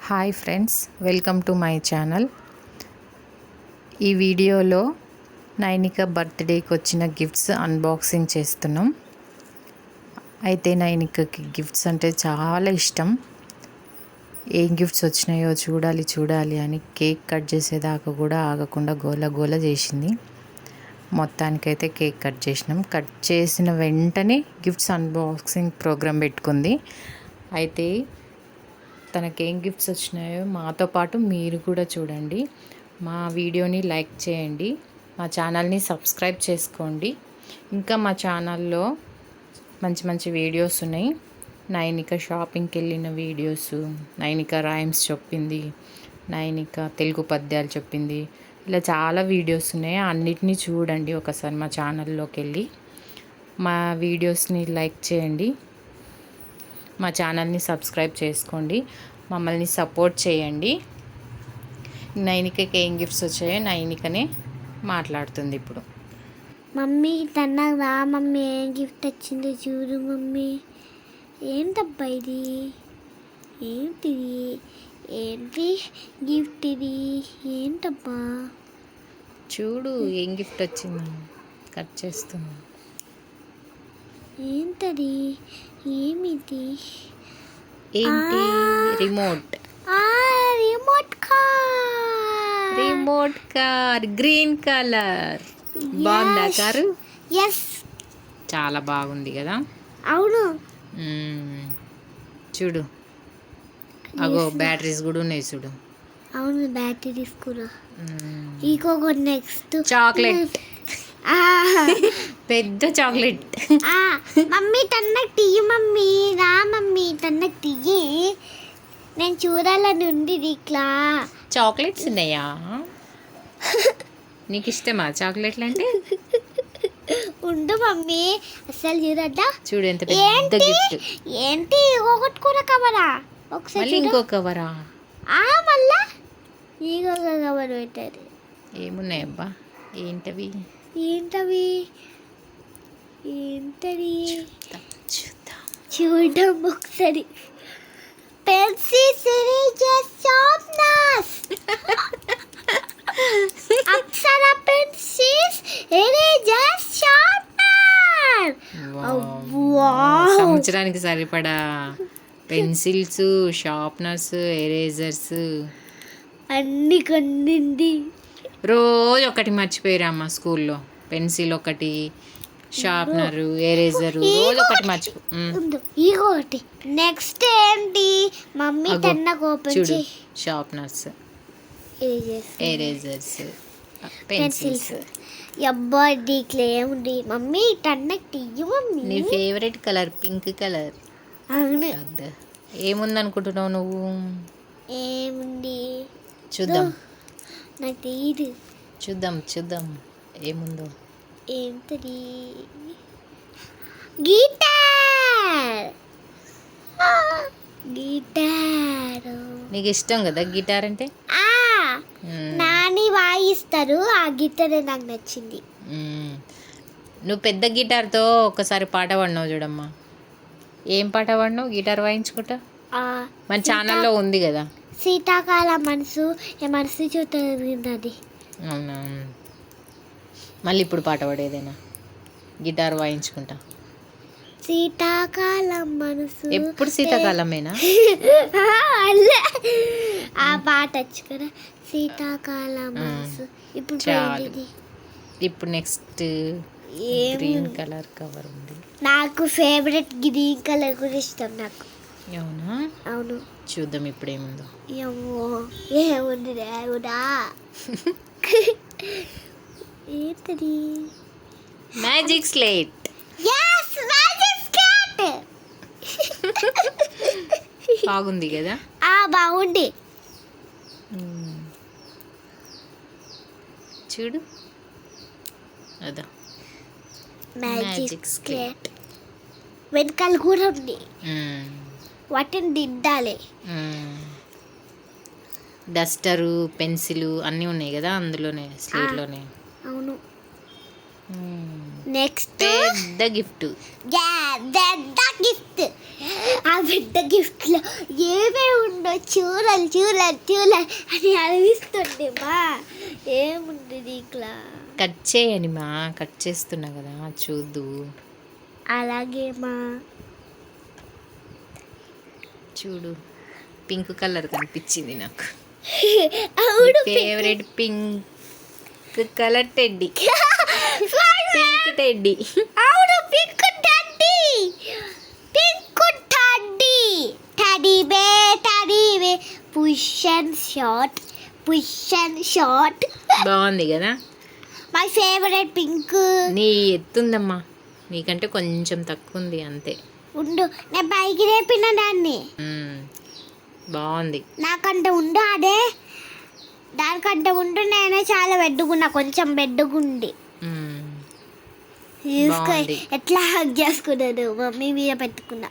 Hi friends, welcome to my channel. ఈ వీడియోలో నైనిక బర్త్డేకి వచ్చిన గిఫ్ట్స్ అన్బాక్సింగ్ చేస్తున్నాం. అయితే నైనికకి గిఫ్ట్స్ అంటే చాలా ఇష్టం. ఏం గిఫ్ట్స్ వచ్చినాయో చూడాలి అని కేక్ కట్ చేసేదాకా కూడా ఆగకుండా గోల చేసింది. మొత్తానికైతే కేక్ కట్ చేసినాం. కట్ చేసిన వెంటనే గిఫ్ట్స్ అన్బాక్సింగ్ ప్రోగ్రాం పెట్టుకుంది. అయితే తనకేం గిఫ్ట్స్ వచ్చినాయో మాతో పాటు మీరు కూడా చూడండి. మా వీడియోని లైక్ చేయండి, మా ఛానల్ని సబ్స్క్రైబ్ చేసుకోండి. ఇంకా మా ఛానల్లో మంచి వీడియోస్ ఉన్నాయి. నైనిక షాపింగ్కి వెళ్ళిన వీడియోస్, నైనిక రైమ్స్ చెప్పింది, నైనిక తెలుగు పద్యాలు చెప్పింది, ఇలా చాలా వీడియోస్ ఉన్నాయి. అన్నిటినీ చూడండి ఒకసారి మా ఛానల్లోకి వెళ్ళి. మా వీడియోస్ని లైక్ చేయండి, మా ఛానల్ని సబ్స్క్రైబ్ చేసుకోండి, మమ్మల్ని సపోర్ట్ చేయండి. నైనికకి ఏం గిఫ్ట్స్ వచ్చాయో నైనికనే మాట్లాడుతుంది ఇప్పుడు. మమ్మీ తనకు రా మమ్మీ, ఏం గిఫ్ట్ వచ్చిందో చూడు మమ్మీ. ఏంటబ్బా ఇది? ఏంటి గిఫ్ట్ ఇది? ఏంటబ్బా చూడు ఏం గిఫ్ట్ వచ్చిందో. కట్ చేస్తున్నా. ఏంటది? ఏమిటి? ఏంటి? Remote car green colour. బాగుందా కారు? ఎస్, చాలా బాగుంది కదా. అవును. చూడు, అగో బ్యాటరీస్ కూడా ఉన్నాయి చూడు. అవును, బ్యాటరీస్ కూడా. ఇంకొక నెక్స్ట్ చాక్లెట్, పెద్ద చాక్లెట్. మమ్మీ తన్నకు తీయి మమ్మీ, రా మమ్మీ తన్నకు తీయి. నేను చూడాలని ఉంది ఇట్లా. చాక్లెట్స్ ఉన్నాయా? నీకు ఇష్టమా చాక్లెట్లు అంటే? ఉండు మమ్మీ, అసలు చూడద్దా? చూడు ఎంత పెద్ద గిఫ్ట్. ఏంటి ఒకటి కూడా కవరా? ఒకసారి ఇంకో కవరా? మళ్ళా ఇంకొక కవర్ పెట్టారు. ఏమున్నాయి అబ్బా? ఏంటవి? ఏంటది? చూద్దాం ఒకసారి. Pencils, erasers, sharpeners. Apsara pencils, erasers, sharpener. సంవత్సరానికి సరిపడా పెన్సిల్స్, షార్ప్నర్స్, ఎరేజర్స్ అన్ని కొన్నింది. రోజు ఒకటి మర్చిపోయారమ్మ స్కూల్లో. పెన్సిల్ ఒకటి, షార్ప్నర్, ఎరేజర్ రోజు ఒకటి మర్చిపో. ఇంకోటి నెక్స్ట్ ఏంటి మమ్మీ? తన్నకు ఓపెన్ చూడు, షార్ప్నర్స్, ఎరేజర్స్, పెన్సిల్స్. అబ్బా దీంట్లో ఏముంది మమ్మీ? తన్నకు తీయ మమ్మీ. నీ ఫేవరెట్ కలర్ పింక్ కలర్. అవును. ఏముంది అనుకుంటున్నావు నువ్వు? ఏముంది చూద్దాం. నాకు తెలియదు. చూద్దాం ఏముందో. ఏంటది? గిటార్. నీకు ఇష్టం కదా గిటార్ అంటే? నాని వాయిస్తారు, ఆ గిటారే నాకు నచ్చింది. నువ్వు పెద్ద గిటార్తో ఒకసారి పాట పాడినావు చూడమ్మా. ఏం పాట పాడినావు గిటార్ వాయించుకుంటా? మన ఛానల్లో ఉంది కదా, శీతాకాల మనసు చూస్తుంది. అవునా? మళ్ళీ ఇప్పుడు పాట పాడేదేనా గిటార్ వాయించుకుంటా? శీతాకాలం మనసు. ఎప్పుడు శీతాకాలమేనా? ఆ పాట వచ్చు కదా, శీతాకాలం మనసు. ఇప్పుడు నెక్స్ట్ గ్రీన్ కలర్ కవర్ ఉంది. నాకు ఫేవరెట్ గ్రీన్ కలర్ కూడా ఇష్టం నాకు. అవునా? అవును. చూద్దాం ఇప్పుడు ఏముందో. ఏముంది దేవుడా? ఏంటది? Magic slate. బాగుంది కదా? బాగుంది. చూడు, అదా మ్యాజిక్ స్లేట్. వెనకాల కూడా ఉంది, వాటిని దిద్దాలి. డస్టరు, పెన్సిల్ అన్నీ ఉన్నాయి కదా అందులోనే, స్లేట్లోనే. అవును. నెక్స్ట్ పెద్ద గిఫ్ట్. పెద్ద గిఫ్ట్. ఆ పెద్ద గిఫ్ట్లో ఏమేమి ఉండో చూడాలి చూడాలి చూడాలి అని అనిపిస్తుంది మా. ఏముంది దీంట్లో? కట్ చేయని మా, కట్ చేస్తున్నా కదా చూద్దు. అలాగే మా. చూడు, పింక్ కలర్ కనిపించింది నాకు. అవును favourite pink colour teddy. Pink teddy. అవును pink teddy. Pink teddy. Teddy bear push and shot. Push and shot. బాగుంది కదా. My favourite pink. నీ ఎత్తుందమ్మా, నీకంటే కొంచెం తక్కువ ఉంది అంతే. ఉండు నేను పైకి రేపిన దాన్ని. బాగుంది. నాకంటే ఉండు అదే, దానికంటే ఉండు నేనే చాలా బెడ్డుకున్నా, కొంచెం బెడ్డుగుండి. బాగుంది. ఎట్లా హగ్ చేసుకున్నాను మమ్మీ మీద పెట్టుకున్నా.